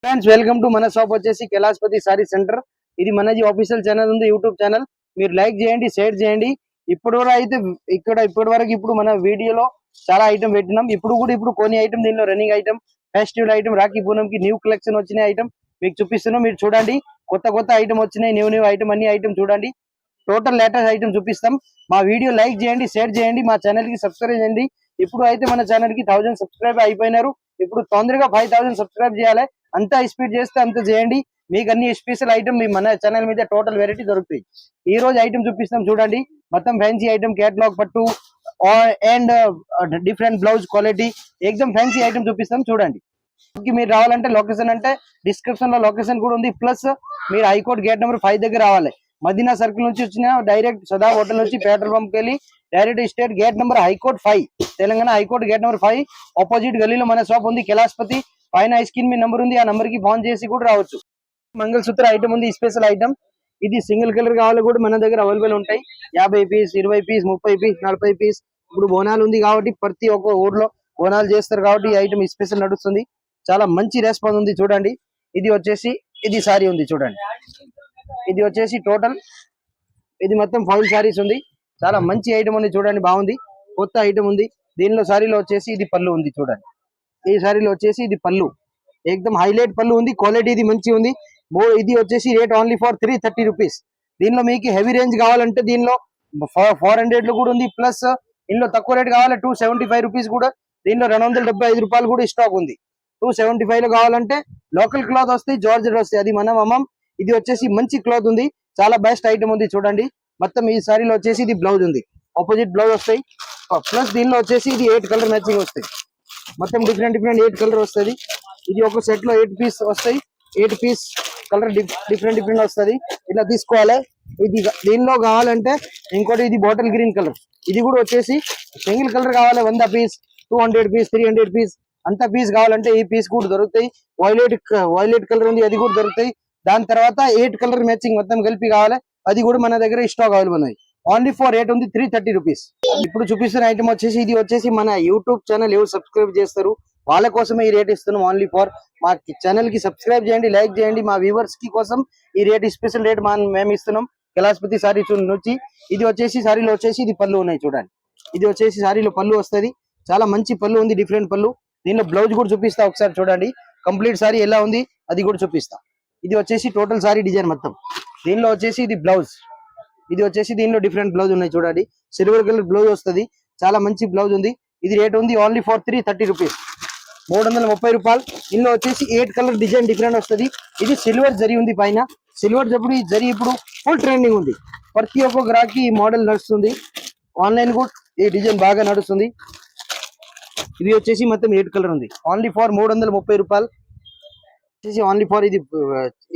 Friends welcome to మన shop వచ్చేసి కైలాసపతి sorry centre. ఇది మనది ఆఫీషియల్ ఛానల్ ఉంది, యూట్యూబ్ ఛానల్. మీరు లైక్ చేయండి, షేర్ చేయండి. ఇప్పటి వరకు ఇప్పుడు మన వీడియోలో చాలా ఐటమ్ పెట్టినాం. ఇప్పుడు కొన్ని ఐటమ్ దీనిలో running item, festival item, Rakhi పూనంకి న్యూ కలెక్షన్ వచ్చిన ఐటమ్ మీకు చూపిస్తున్నాం. మీరు చూడండి, కొత్త ఐటమ్ వచ్చినాయి, న్యూ ఐటమ్, అన్ని ఐటమ్ చూడండి. టోటల్ లేటెస్ట్ ఐటమ్ చూపిస్తాం. మా వీడియో లైక్ చేయండి, షేర్ చేయండి, మా ఛానల్ కి సబ్స్క్రైబ్ చేయండి. ఇప్పుడు అయితే మన ఛానల్ కి 1000 సబ్స్క్రైబ్ అయిపోయినారు. ఇప్పుడు తొందరగా 5000 సబ్స్క్రైబ్ చేయాలి. అంతా స్పీడ్ చేస్తే అంత చేయండి. మీకు అన్ని స్పెషల్ ఐటమ్ మీ మన ఛానల్ మీద టోటల్ వెరైటీ దొరుకుతాయి. ఈ రోజు ఐటమ్ చూపిస్తాం చూడండి. మొత్తం ఫ్యాన్సీ ఐటమ్, కేటలాగ్ పట్టు అండ్ డిఫరెంట్ బ్లౌజ్ క్వాలిటీ, ఎక్దమ్ ఫ్యాన్సీ ఐటమ్ చూపిస్తాం చూడండి. మీరు రావాలంటే లొకేషన్ అంటే డిస్క్రిప్షన్ లో లొకేషన్ కూడా ఉంది. ప్లస్ మీరు హైకోర్ట్ గేట్ నెంబర్ 5 దగ్గర రావాలి. మదీనా సర్కిల్ నుంచి వచ్చిన డైరెక్ట్ సదా హోటల్ నుంచి పెట్రోల్ పంప్ వెళ్ళి direct state gate number high court 5, Telangana high court gate number 5 opposite గలీలో మన షాప్ ఉంది కైలాసపతి. పైన స్క్రీన్ మీ నంబర్ ఉంది, ఆ నంబర్ కి ఫోన్ చేసి కూడా రావచ్చు. మంగళసూత్ర ఐటమ్ ఉంది, స్పెషల్ ఐటమ్. ఇది సింగిల్ కలర్ కావాలి కూడా మన దగ్గర అవైలబుల్ ఉంటాయి. 50 పీస్, 20 పీస్, 30 పీస్, 40 పీస్. ఇప్పుడు బోనాలు ఉంది కాబట్టి ప్రతి ఒక్క ఊర్లో బోనాలు చేస్తారు కాబట్టి ఈ ఐటమ్ స్పెషల్ నడుస్తుంది. చాలా మంచి రెస్పాన్స్ ఉంది చూడండి. ఇది సారీ ఉంది చూడండి. ఇది వచ్చేసి టోటల్ ఇది మొత్తం ఫాయిల్ సారీస్ ఉంది. చాలా మంచి ఐటమ్ ఉంది చూడండి, బాగుంది, కొత్త ఐటమ్ ఉంది. దీనిలో సారీలో వచ్చేసి ఇది పళ్ళు ఉంది చూడండి. ఈ సారీలో వచ్చేసి ఇది పళ్ళు, ఎక్దమ్ హైలైట్ పళ్ళు ఉంది. క్వాలిటీ ఇది మంచి ఉంది. ఇది వచ్చేసి రేట్ ఓన్లీ ఫర్ 330 రూపీస్. దీనిలో మీకు హెవీ రేంజ్ కావాలంటే దీనిలో 400 లో కూడా ఉంది. ప్లస్ దీనిలో తక్కువ రేట్ కావాలి 275 రూపీస్ కూడా. దీనిలో 275 రూపాయలు కూడా స్టాక్ ఉంది. 275 లో కావాలంటే లోకల్ క్లాత్ వస్తాయి, జార్జెట్ వస్తాయి, అది మనం అమ్మం. ఇది వచ్చేసి మంచి క్లాత్ ఉంది, చాలా బెస్ట్ ఐటమ్ ఉంది చూడండి. మొత్తం ఈ సారీలో వచ్చేసి ఇది బ్లౌజ్ ఉంది, ఆపోజిట్ బ్లౌజ్ వస్తాయి. ప్లస్ దీనిలో వచ్చేసి ఇది 8 కలర్ మ్యాచింగ్ వస్తాయి. మొత్తం డిఫరెంట్ 8 కలర్ వస్తుంది. ఇది ఒక సెట్ లో 8 పీస్ వస్తాయి. 8 పీస్ కలర్ డిఫరెంట్ వస్తుంది. ఇట్లా తీసుకోవాలి. ఇది దీనిలో కావాలంటే ఇంకోటి ఇది బాటిల్ గ్రీన్ కలర్. ఇది కూడా వచ్చేసి సింగిల్ కలర్ కావాలి 100 పీస్, 200 పీస్, 300 పీస్, అంత పీస్ కావాలంటే ఈ పీస్ కూడా దొరుకుతాయి. వైలెట్ కలర్ ఉంది, అది కూడా దొరుకుతాయి. దాని తర్వాత 8 కలర్ మ్యాచింగ్ మొత్తం కలిపి కావాలి, అది కూడా మన దగ్గర స్టాక్ అవైలబుల్ ఉన్నాయి. ఓన్లీ ఫర్ రేట్ ఉంది 330 రూపీస్. ఇప్పుడు చూపిస్తున్న ఐటమ్ వచ్చేసి ఇది వచ్చేసి మన యూట్యూబ్ ఛానల్ ఎవరు సబ్స్క్రైబ్ చేస్తారు వాళ్ళ కోసమే ఈ రేట్ ఇస్తున్నాం. ఓన్లీ ఫర్ మా ఛానల్ కి సబ్స్క్రైబ్ చేయండి, లైక్ చేయండి. మా వ్యూవర్స్ కి కోసం ఈ రేట్ స్పెషల్ రేట్ మేము ఇస్తున్నాం కైలాసపతి సారీ నుంచి. ఇది వచ్చేసి సారీలో వచ్చేసి ఇది పళ్ళు ఉన్నాయి చూడండి. ఇది వచ్చేసి సారీలో పళ్ళు వస్తుంది, చాలా మంచి పళ్ళు ఉంది, డిఫరెంట్ పళ్ళు. దీనిలో బ్లౌజ్ కూడా చూపిస్తా ఒకసారి చూడండి. కంప్లీట్ సారీ ఎలా ఉంది అది కూడా చూపిస్తా. ఇది వచ్చేసి టోటల్ సారీ డిజైన్ మొత్తం. దీనిలో వచ్చేసి ఇది బ్లౌజ్. ఇది వచ్చేసి దీనిలో డిఫరెంట్ బ్లౌజ్ ఉన్నాయి చూడండి. సిల్వర్ కలర్ బ్లౌజ్ వస్తుంది, చాలా మంచి బ్లౌజ్ ఉంది. ఇది రేట్ ఉంది ఓన్లీ ఫర్ 330 రూపీస్, 330 రూపాయలు. ఇందులో వచ్చేసి 8 కలర్ డిజైన్ డిఫరెంట్ వస్తుంది. ఇది సిల్వర్ జరీ ఉంది పైన. సిల్వర్ జరీ ఇప్పుడు ఫుల్ ట్రెండింగ్ ఉంది. ప్రతి ఒక్క గ్రాహకి ఈ మోడల్ నడుస్తుంది. ఆన్లైన్ కూడా ఈ డిజైన్ బాగా నడుస్తుంది. ఇది వచ్చేసి మొత్తం 8 కలర్ ఉంది. ఓన్లీ ఫర్ 330 రూపాయలు. ఓన్లీ ఫర్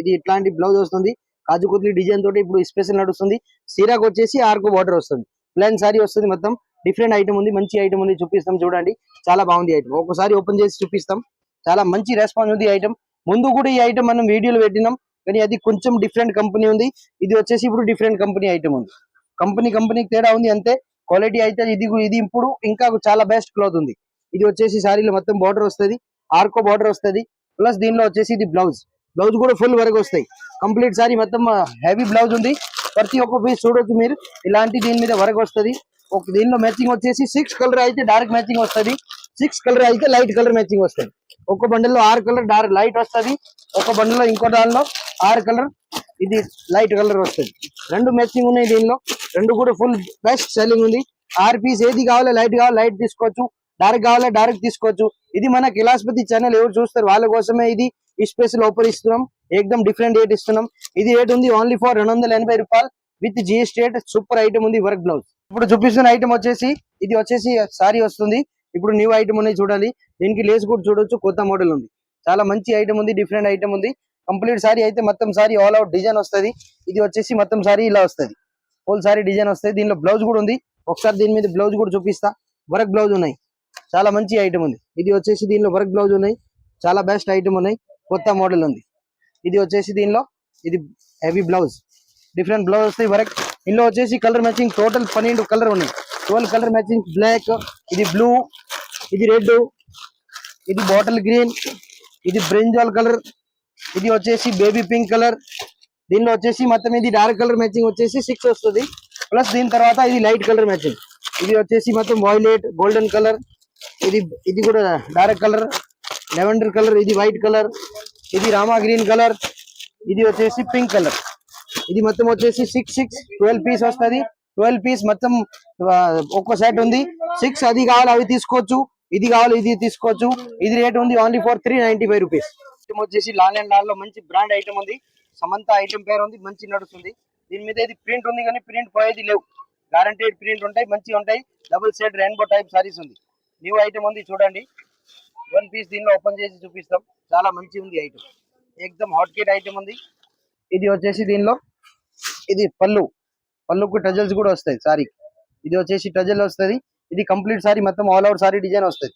ఇది ఇట్లాంటి బ్లౌజ్ వస్తుంది. కాజు కుత్లీ డిజైన్ తోటి ఇప్పుడు స్పెషల్ నడుస్తుంది. సీరాకు వచ్చేసి ఆర్కో బార్డర్ వస్తుంది. ప్లెయిన్ సారీ వస్తుంది. మొత్తం డిఫరెంట్ ఐటమ్ ఉంది, మంచి ఐటమ్ ఉంది, చూపిస్తాం చూడండి. చాలా బాగుంది ఐటమ్. ఒకసారి ఓపెన్ చేసి చూపిస్తాం. చాలా మంచి రెస్పాన్స్ ఉంది ఐటమ్. ముందు కూడా ఈ ఐటమ్ మనం వీడియోలో పెట్టినాం, కానీ అది కొంచెం డిఫరెంట్ కంపెనీ ఉంది. ఇది వచ్చేసి ఇప్పుడు డిఫరెంట్ కంపెనీ ఐటమ్ ఉంది. కంపెనీకి తేడా ఉంది అంతే. క్వాలిటీ అయితే ఇది ఇప్పుడు ఇంకా చాలా బెస్ట్ క్లాత్ ఉంది. ఇది వచ్చేసి సారీలో మొత్తం బార్డర్ వస్తుంది, ఆర్కో బార్డర్ వస్తుంది. ప్లస్ దీనిలో వచ్చేసి ఇది బ్లౌజ్ కూడా ఫుల్ వరకు వస్తాయి. కంప్లీట్ సారీ మొత్తం హెవీ బ్లౌజ్ ఉంది. ప్రతి ఒక్క పీస్ చూడొచ్చు మీరు. ఇలాంటి దీని మీద వరకు వస్తుంది. దీనిలో మ్యాచింగ్ వచ్చేసి 6 కలర్ అయితే డార్క్ మ్యాచింగ్ వస్తుంది, 6 కలర్ అయితే లైట్ కలర్ మ్యాచింగ్ వస్తుంది. ఒక బండిల్లో 6 కలర్ డార్క్ లైట్ వస్తుంది, ఒక బండిలో ఇంకో దానిలో 6 కలర్ ఇది లైట్ కలర్ వస్తుంది. 2 మ్యాచింగ్ ఉన్నాయి దీనిలో. 2 కూడా ఫుల్ బెస్ట్ సెల్లింగ్ ఉంది. 6 పీస్ ఏది కావాలి, లైట్ కావాలి లైట్ తీసుకోవచ్చు, డార్క్ కావాలి డార్క్ తీసుకోవచ్చు. ఇది మన కైలాసపతి ఛానల్ ఎవరు చూస్తారు వాళ్ళ కోసమే ఇది స్పెషల్ ఆఫర్ ఇస్తున్నాం. ఎక్దమ్ డిఫరెంట్ రేట్ ఇస్తున్నాం. ఇది రేట్ ఉంది ఓన్లీ ఫర్ 280 రూపాయలు with GST rate. Super item ఉంది, వర్క్ బ్లౌజ్. ఇప్పుడు చూపిస్తున్న ఐటమ్ వచ్చేసి ఇది వచ్చేసి సారీ వస్తుంది. ఇప్పుడు న్యూ ఐటమ్ ఉన్నాయి చూడాలి. దీనికి లేస్ కూడా చూడొచ్చు, కొత్త మోడల్ ఉంది. చాలా మంచి ఐటమ్ ఉంది, డిఫరెంట్ ఐటమ్ ఉంది. కంప్లీట్ సారీ అయితే మొత్తం సారీ ఆల్ అవుట్ డిజైన్ వస్తుంది. ఇది వచ్చేసి మొత్తం సారీ ఇలా వస్తుంది, ఫుల్ సారీ డిజైన్ వస్తుంది. దీనిలో బ్లౌజ్ కూడా ఉంది. ఒకసారి దీని మీద బ్లౌజ్ కూడా చూపిస్తా. వర్క్ బ్లౌజ్ ఉన్నాయి, చాలా మంచి ఐటమ్ ఉంది. ఇది వచ్చేసి దీనిలో వర్క్ బ్లౌజ్ ఉన్నాయి, చాలా బెస్ట్ ఐటమ్ ఉన్నాయి, కొత్త మోడల్ ఉంది. ఇది వచ్చేసి దీనిలో ఇది హెవీ బ్లౌజ్, డిఫరెంట్ బ్లౌజ్ వస్తాయి వర్క్. ఇందులో వచ్చేసి కలర్ మ్యాచింగ్ టోటల్ 12 కలర్ ఉన్నాయి. 12 కలర్ మ్యాచింగ్. బ్లాక్, ఇది బ్లూ, ఇది రెడ్, ఇది బాటిల్ గ్రీన్, ఇది బ్రింజాల్ కలర్, ఇది వచ్చేసి బేబీ పింక్ కలర్. దీనిలో వచ్చేసి మొత్తం ఇది డార్క్ కలర్ మ్యాచింగ్ వచ్చేసి 6 వస్తుంది. ప్లస్ దీని తర్వాత ఇది లైట్ కలర్ మ్యాచింగ్. ఇది వచ్చేసి మొత్తం వైలెట్ గోల్డెన్ కలర్. ఇది ఇది కూడా డార్క్ కలర్ లెవెండర్ కలర్. ఇది వైట్ కలర్. ఇది రామా గ్రీన్ కలర్. ఇది వచ్చేసి పింక్ కలర్. ఇది మొత్తం వచ్చేసి 12 పీస్ వస్తుంది. 12 పీస్ మొత్తం ఒక్కో సెట్ ఉంది. 6 అది కావాలి అవి తీసుకోవచ్చు, ఇది కావాలి ఇది తీసుకోవచ్చు. ఇది రేట్ ఉంది ఓన్లీ ఫర్ 395 రూపీస్. వచ్చేసి లాల్ అండ్ లాల్ లో మంచి బ్రాండ్ ఐటమ్ ఉంది. సమంత ఐటమ్ పేరు ఉంది, మంచి నడుస్తుంది. దీని మీద ఇది ప్రింట్ ఉంది కానీ ప్రింట్ పోయేది లేవు, గ్యారంటీడ్ ప్రింట్ ఉంటాయి, మంచిగా ఉంటాయి. Double set rainbow type saris ఉంది. న్యూ ఐటమ్ ఉంది చూడండి. 1 పీస్ దీనిలో ఓపెన్ చేసి చూపిస్తాం. చాలా మంచి ఉంది ఐటమ్, ఎక్దమ్ హాట్ కేట్ ఐటమ్ ఉంది. ఇది వచ్చేసి దీనిలో ఇది పళ్ళుకు టజల్స్ కూడా వస్తాయి సారీ. ఇది వచ్చేసి టజల్ వస్తుంది. ఇది కంప్లీట్ సారీ మొత్తం ఆల్ అవుట్ సారీ డిజైన్ వస్తుంది.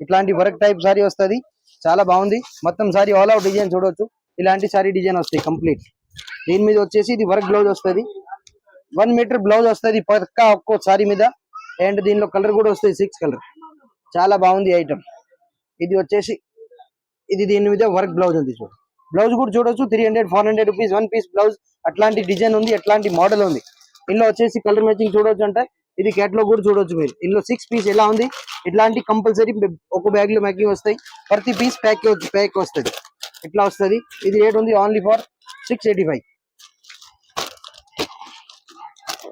ఇట్లాంటి వర్క్ టైప్ సారీ వస్తుంది, చాలా బాగుంది. మొత్తం సారీ ఆల్ అవుట్ డిజైన్ చూడవచ్చు. ఇలాంటి సారీ డిజైన్ వస్తాయి కంప్లీట్. దీని మీద వచ్చేసి ఇది వర్క్ బ్లౌజ్ వస్తుంది. 1 మీటర్ బ్లౌజ్ వస్తుంది పక్కా ఒక్కో సారీ మీద. అండ్ దీనిలో కలర్ కూడా వస్తాయి 6 కలర్. చాలా బాగుంది ఐటమ్. ఇది వచ్చేసి ఇది దీని మీద వర్క్ బ్లౌజ్ ఉంది చూడు. బ్లౌజ్ కూడా చూడొచ్చు. 300-400 రూపీస్ 1 పీస్ బ్లౌజ్. అట్లాంటి డిజైన్ ఉంది, అట్లాంటి మోడల్ ఉంది. ఇందులో వచ్చేసి కలర్ మ్యాచింగ్ చూడొచ్చు. అంటే ఇది క్యాటలాగ్ కూడా చూడొచ్చు మీరు. ఇందులో 6 పీస్ ఎలా ఉంది. ఇట్లాంటి కంపల్సరీ ఒక బ్యాగ్ లో మ్యాచింగ్ వస్తాయి. ప్రతి పీస్ ప్యాక్ వస్తుంది. ఇట్లా వస్తుంది. ఇది రేట్ ఉంది ఓన్లీ ఫర్ 685.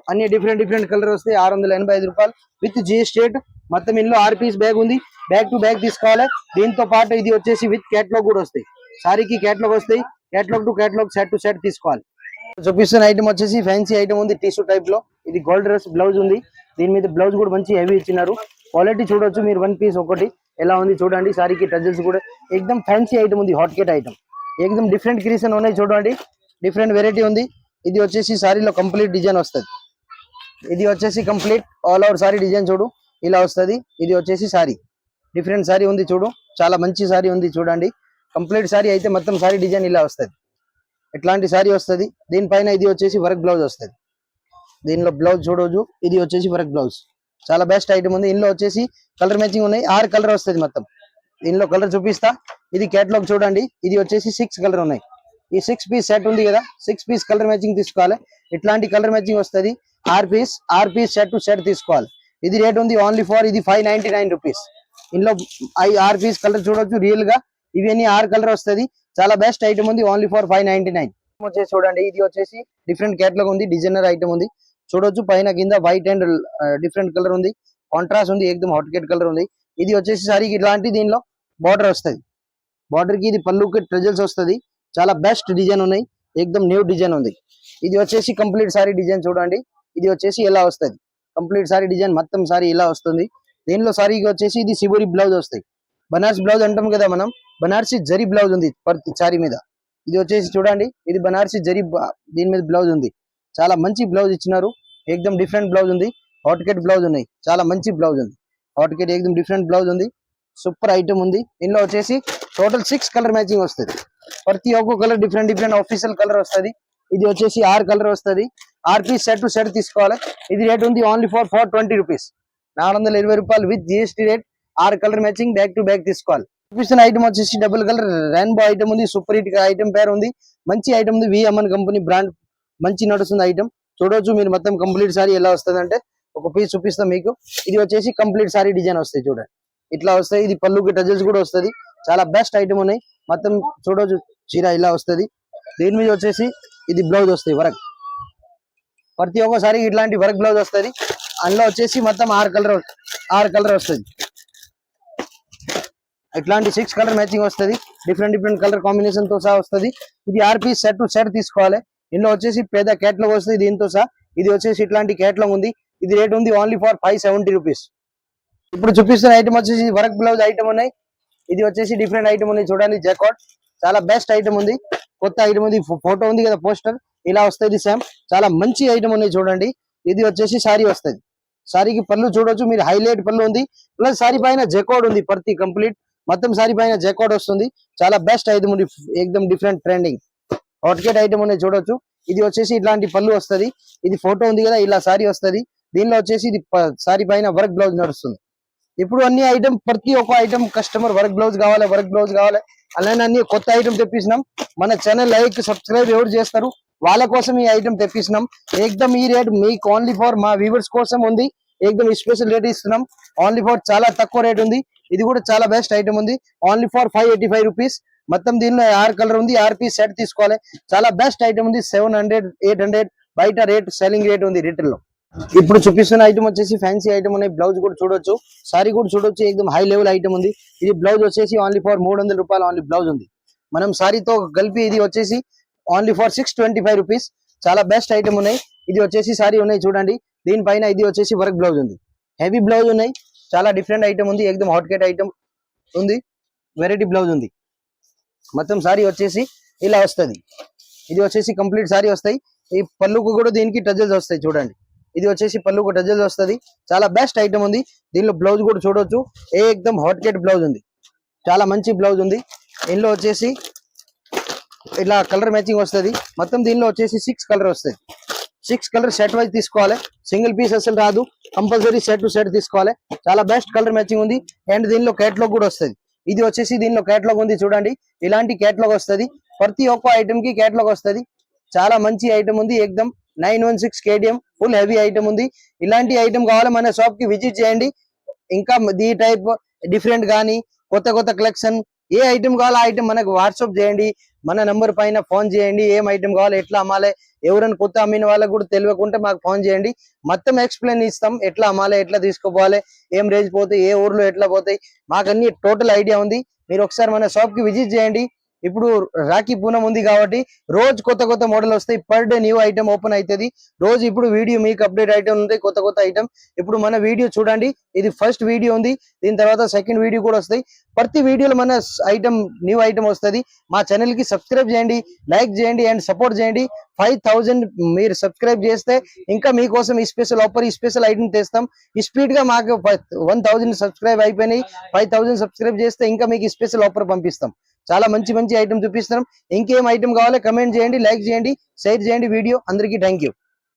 అన్ని డిఫరెంట్ కలర్ వస్తాయి. 685 రూపాయలు విత్ జిఎస్టీ. మొత్తం ఇందులో 6 పీస్ బ్యాగ్ ఉంది. బ్యాగ్ టు బ్యాగ్ తీసుకోవాలి. దీంతో పాటు ఇది వచ్చేసి విత్ క్యాటలాగ్ కూడా వస్తాయి. సారీకి క్యాటలాగ్ వస్తాయి. Catalogue to catalogue, set to set తీసుకోవాలి. చూపిస్తున్న ఐటమ్ వచ్చేసి ఫ్యాన్సీ ఐటమ్ ఉంది టిష్యూ టైప్ లో. ఇది గోల్డ్ డ్రెస్ బ్లౌజ్ ఉంది. దీని మీద బ్లౌజ్ కూడా మంచి హెవీ ఇచ్చినారు. క్వాలిటీ చూడొచ్చు మీరు. 1 పీస్ ఒకటి ఎలా ఉంది చూడండి. సారీకి టజల్స్ కూడా ఎక్దమ్ ఫ్యాన్సీ ఐటమ్ ఉంది. హాట్ కేట్ ఐటమ్ ఎక్దమ్ డిఫరెంట్ క్రియేషన్ ఉన్నాయి చూడండి. డిఫరెంట్ వెరైటీ ఉంది. ఇది వచ్చేసి సారీలో కంప్లీట్ డిజైన్ వస్తుంది. ఇది వచ్చేసి complete all out sorry design చూడు ఇలా వస్తుంది. ఇది వచ్చేసి సారీ డిఫరెంట్ సారీ ఉంది చూడు. చాలా మంచి సారీ ఉంది చూడండి. కంప్లీట్ సారీ అయితే మొత్తం సారీ డిజైన్ ఇలా వస్తుంది. ఇట్లాంటి సారీ వస్తుంది. దీనిపైన ఇది వచ్చేసి వర్క్ బ్లౌజ్ వస్తుంది. దీనిలో బ్లౌజ్ చూడవచ్చు. ఇది వచ్చేసి వర్క్ బ్లౌజ్. చాలా బెస్ట్ ఐటమ్ ఉంది. ఇందులో వచ్చేసి కలర్ మ్యాచింగ్ ఉన్నాయి. 6 కలర్ వస్తుంది మొత్తం. దీనిలో కలర్ చూపిస్తా. ఇది క్యాటలాగ్ చూడండి. ఇది వచ్చేసి 6 కలర్ ఉన్నాయి. ఈ 6 పీస్ సెట్ ఉంది కదా, 6 పీస్ కలర్ మ్యాచింగ్ తీసుకోవాలి. ఇట్లాంటి కలర్ మ్యాచింగ్ వస్తుంది. 6 పీస్ సెట్ టు సెట్ తీసుకోవాలి. ఇది రేట్ ఉంది ఓన్లీ ఫర్ ఇది 599 రూపీస్. ఇందులో 6 పీస్ కలర్ చూడొచ్చు రియల్ గా. ఇవన్నీ 6 కలర్ వస్తుంది. చాలా బెస్ట్ ఐటమ్ ఉంది ఓన్లీ ఫర్ 599 వచ్చేసి చూడండి. ఇది వచ్చేసి డిఫరెంట్ క్యాటలాగ్ ఉంది. డిజైనర్ ఐటమ్ ఉంది చూడొచ్చు. పైన కింద వైట్ అండ్ డిఫరెంట్ కలర్ ఉంది. కాంట్రాస్ట్ ఉంది. ఎక్దమ్ హాట్ కేట్ కలర్ ఉంది. ఇది వచ్చేసి సారీకి ఇట్లాంటి దీనిలో బార్డర్ వస్తుంది. బార్డర్ కి ఇది పళ్ళుకి ట్రెజల్స్ వస్తుంది. చాలా బెస్ట్ డిజైన్ ఉన్నాయి. ఎక్దమ్ న్యూ డిజైన్ ఉంది. ఇది వచ్చేసి కంప్లీట్ సారీ డిజైన్ చూడండి. ఇది వచ్చేసి ఎలా వస్తుంది. కంప్లీట్ సారీ డిజైన్ మొత్తం సారీ ఇలా వస్తుంది. దీనిలో సారీకి వచ్చేసి ఇది శిబోరి బ్లౌజ్ వస్తాయి. బనారస్ బ్లౌజ్ అంటాం కదా మనం. బనారసి జరీ బ్లౌజ్ ఉంది ప్రతి సారీ మీద. ఇది వచ్చేసి చూడండి. ఇది బనారసి జరీ దీని మీద బ్లౌజ్ ఉంది. చాలా మంచి బ్లౌజ్ ఇచ్చినారు. ఎక్దమ్ డిఫరెంట్ బ్లౌజ్ ఉంది. హాట్ కేట్ బ్లౌజ్ ఉన్నాయి. చాలా మంచి బ్లౌజ్ ఉంది. హాట్ కేట్ ఎక్దమ్ డిఫరెంట్ బ్లౌజ్ ఉంది. సూపర్ ఐటమ్ ఉంది. ఇందులో వచ్చేసి టోటల్ 6 కలర్ మ్యాచింగ్ వస్తుంది. ప్రతి ఒక్క కలర్ డిఫరెంట్ ఆఫీషియల్ కలర్ వస్తుంది. ఇది వచ్చేసి 6 కలర్ వస్తుంది. 6 పీస్ సెట్ టు సెట్ తీసుకోవాలి. ఇది రేట్ ఉంది ఓన్లీ ఫర్ 420 రూపీస్. 420 రూపాయలు with GST rate. 6 colour matching back to back తీసుకోవాలి. చూపిస్తున్న ఐటమ్ వచ్చేసి డబుల్ కలర్ రెయిన్బో ఐటమ్ ఉంది. సూపర్ హిట్ ఐటమ్ పేరు ఉంది. మంచి ఐటమ్ ఉంది. విఎంఎన్ కంపెనీ బ్రాండ్ మంచి నడుస్తుంది ఐటమ్ చూడొచ్చు మీరు. మొత్తం కంప్లీట్ సారీ ఎలా వస్తుంది అంటే ఒక పీస్ చూపిస్తాం మీకు. ఇది వచ్చేసి కంప్లీట్ సారీ డిజైన్ వస్తాయి చూడండి. ఇట్లా వస్తాయి. ఇది పళ్ళుకి టజల్స్ కూడా వస్తుంది. చాలా బెస్ట్ ఐటమ్ ఉన్నాయి. మొత్తం చూడొచ్చు. చీర ఇలా వస్తుంది. దీని మీద వచ్చేసి ఇది బ్లౌజ్ వస్తాయి వర్క్. ప్రతి ఒక్కసారి ఇట్లాంటి వర్క్ బ్లౌజ్ వస్తుంది. అందులో వచ్చేసి మొత్తం 6 కలర్ వస్తుంది. ఇట్లాంటి 6 కలర్ మ్యాచింగ్ వస్తుంది. డిఫరెంట్ కలర్ కాంబినేషన్ తో సహా వస్తుంది. ఇది 6 పీస్ సెట్ టు సెట్ తీసుకోవాలి. ఇందులో వచ్చేసి పెద్ద క్యాటలాగ్ వస్తుంది దీంతో సహా. ఇది వచ్చేసి ఇట్లాంటి క్యాటలాగ్ ఉంది. ఇది రేట్ ఉంది ఓన్లీ ఫర్ 570 రూపీస్. ఇప్పుడు చూపిస్తున్న ఐటమ్ వచ్చేసి వర్క్ బ్లౌజ్ ఐటమ్ ఉన్నాయి. ఇది వచ్చేసి డిఫరెంట్ ఐటమ్ ఉంది చూడండి. జాకాట్ చాలా బెస్ట్ ఐటమ్ ఉంది. కొత్త ఐటమ్ ఉంది. ఫోటో ఉంది కదా పోస్టర్ ఇలా వస్తుంది సేమ్. చాలా మంచి ఐటమ్ ఉన్నాయి చూడండి. ఇది వచ్చేసి సారీ వస్తుంది. సారీకి పళ్ళు చూడొచ్చు మీరు. హైలైట్ పళ్ళు ఉంది. ప్లస్ సారీ పైన జెకార్డ్ ఉంది. ప్రతి కంప్లీట్ మొత్తం సారీ పైన జెకార్డ్ వస్తుంది. చాలా బెస్ట్ ఐటమ్ ఉంది. ఎక్దమ్ different trending hot cake item ఉన్నాయి చూడొచ్చు. ఇది వచ్చేసి ఇట్లాంటి పళ్ళు వస్తుంది. ఇది ఫోటో ఉంది కదా ఇలా సారీ వస్తుంది. దీనిలో వచ్చేసి ఇది సారీ పైన వర్క్ బ్లౌజ్ నడుస్తుంది. ఇప్పుడు అన్ని ఐటమ్ ప్రతి ఒక్క ఐటమ్ కస్టమర్ వర్క్ బ్లౌజ్ కావాలి అలానే అన్ని కొత్త ఐటమ్ తెప్పిస్తున్నాం. మన ఛానల్ లైక్ సబ్స్క్రైబ్ ఎవరు చేస్తారు వాళ్ళ కోసం ఈ ఐటమ్ తెప్పిస్తున్నాం. ఏకదమ్ ఈ రేట్ మీకు ఓన్లీ ఫర్ మా వ్యూవర్స్ కోసం ఉంది. ఏకదమ్ స్పెషల్ రేట్ ఇస్తున్నాం. ఓన్లీ ఫర్ చాలా తక్కువ రేట్ ఉంది. ఇది కూడా చాలా బెస్ట్ ఐటమ్ ఉంది. Only for 585 rupees. మొత్తం దీనిలో 6 కలర్ ఉంది. 6 పీస్ సెట్ తీసుకోవాలి. చాలా బెస్ట్ ఐటమ్ ఉంది. 700 800 బయట రేట్ సెల్లింగ్ రేట్ ఉంది రిటైల్ లో. ఇప్పుడు చూపిస్తున్న ఐటమ్ వచ్చేసి ఫ్యాన్సీ ఐటమ్ ఉన్నాయి. బ్లౌజ్ కూడా చూడొచ్చు, సారీ కూడా చూడొచ్చు. ఏకదమ్ హై లెవెల్ ఐటమ్ ఉంది. ఇది బ్లౌజ్ వచ్చేసి ఓన్లీ ఫర్ 300 రూపాయలు ఓన్లీ బ్లౌజ్ ఉంది. మనం సారీతో కలిపి ఇది వచ్చేసి ఓన్లీ ఫర్ 625 రూపీస్. చాలా బెస్ట్ ఐటమ్ ఉన్నాయి. ఇది వచ్చేసి సారీ ఉన్నాయి చూడండి. దీనిపైన ఇది వచ్చేసి వర్క్ బ్లౌజ్ ఉంది. హెవీ బ్లౌజ్ ఉన్నాయి. చాలా డిఫరెంట్ ఐటమ్ ఉంది. ఏకదమ్ హాట్ కేట్ ఐటమ్ ఉంది. వెరైటీ బ్లౌజ్ ఉంది. మొత్తం సారీ వచ్చేసి ఇలా వస్తుంది. ఇది వచ్చేసి కంప్లీట్ సారీ వస్తాయి. ఈ పళ్ళుకు కూడా దీనికి టజల్స్ వస్తాయి చూడండి. ఇది వచ్చేసి పళ్ళుకు టజల్స్ వస్తుంది. చాలా బెస్ట్ ఐటమ్ ఉంది. దీనిలో బ్లౌజ్ కూడా చూడొచ్చు. ఏకదమ్ హాట్ కేట్ బ్లౌజ్ ఉంది. చాలా మంచి బ్లౌజ్ ఉంది. దీనిలో వచ్చేసి ఇలా కలర్ మ్యాచింగ్ వస్తుంది. మొత్తం దీనిలో వచ్చేసి 6 కలర్ వస్తాయి. 6 కలర్ సెట్ వైజ్ తీసుకోవాలి. సింగిల్ పీస్ అసలు రాదు. కంపల్సరీ సెట్ టు సెట్ తీసుకోవాలి. చాలా బెస్ట్ కలర్ మ్యాచింగ్ ఉంది. అండ్ దీనిలో కేటలాగ్ కూడా వస్తుంది. ఇది వచ్చేసి దీనిలో కేటలాగ్ ఉంది చూడండి. ఇలాంటి కేటలాగ్ వస్తుంది. ప్రతి ఒక్క ఐటమ్ కి కేటలాగ్ వస్తుంది. చాలా మంచి ఐటమ్ ఉంది. ఏకదమ్ 916 KDM ఫుల్ హెవీ ఐటమ్ ఉంది. ఇలాంటి ఐటమ్ కావాలి మన షాప్ కి విజిట్ చేయండి. ఇంకా ఈ టైప్ డిఫరెంట్ గానీ కొత్త కొత్త కలెక్షన్ ఏ ఐటమ్ కావాలో ఆ ఐటమ్ మనకు వాట్సాప్ చేయండి. మన నంబర్ పైన ఫోన్ చేయండి. ఏం ఐటమ్ కావాలి, ఎట్లా అమ్మాలి, ఎవరైనా కొత్త అమ్మిన వాళ్ళకు కూడా తెలియకుంటే మాకు ఫోన్ చేయండి. మొత్తం ఎక్స్ప్లెయిన్ ఇస్తాం. ఎట్లా అమ్మాలి, ఎట్లా తీసుకోవాలి, ఏం రేంజ్ పోతాయి, ఏ ఊర్లో ఎట్లా పోతాయి, మాకు అన్ని టోటల్ ఐడియా ఉంది. మీరు ఒకసారి మన షాప్ కి విజిట్ చేయండి. ఇప్పుడు రాఖీ పూనం ఉంది కాబట్టి రోజు కొత్త కొత్త మోడల్ వస్తాయి. Per day new item open అవుతుంది రోజు. ఇప్పుడు వీడియో మీకు అప్డేట్ ఐటమ్ ఉంటాయి, కొత్త కొత్త ఐటమ్. ఇప్పుడు మన వీడియో చూడండి. ఇది ఫస్ట్ వీడియో ఉంది. దీని తర్వాత సెకండ్ వీడియో కూడా వస్తాయి. ప్రతి వీడియోలో మన ఐటమ్ న్యూ ఐటమ్ వస్తుంది. మా ఛానల్ కి సబ్స్క్రైబ్ చేయండి, లైక్ చేయండి అండ్ సపోర్ట్ చేయండి. 5000 మీరు సబ్స్క్రైబ్ చేస్తే ఇంకా మీకోసం ఈ స్పెషల్ ఆఫర్, ఈ స్పెషల్ ఐటమ్ తెస్తాం. ఈ స్పీడ్ గా మాకు 1000 సబ్స్క్రైబ్ అయిపోయినాయి. 5000 సబ్స్క్రైబ్ చేస్తే ఇంకా మీకు ఈ స్పెషల్ ఆఫర్ పంపిస్తాం. చాలా మంచి మంచి ఐటమ్ చూపిస్తున్నాం. ఇంకేం ఐటమ్ కావాలో కమెంట్ చేయండి, లైక్ చేయండి, షేర్ చేయండి వీడియో. అందరికీ థ్యాంక్ యూ.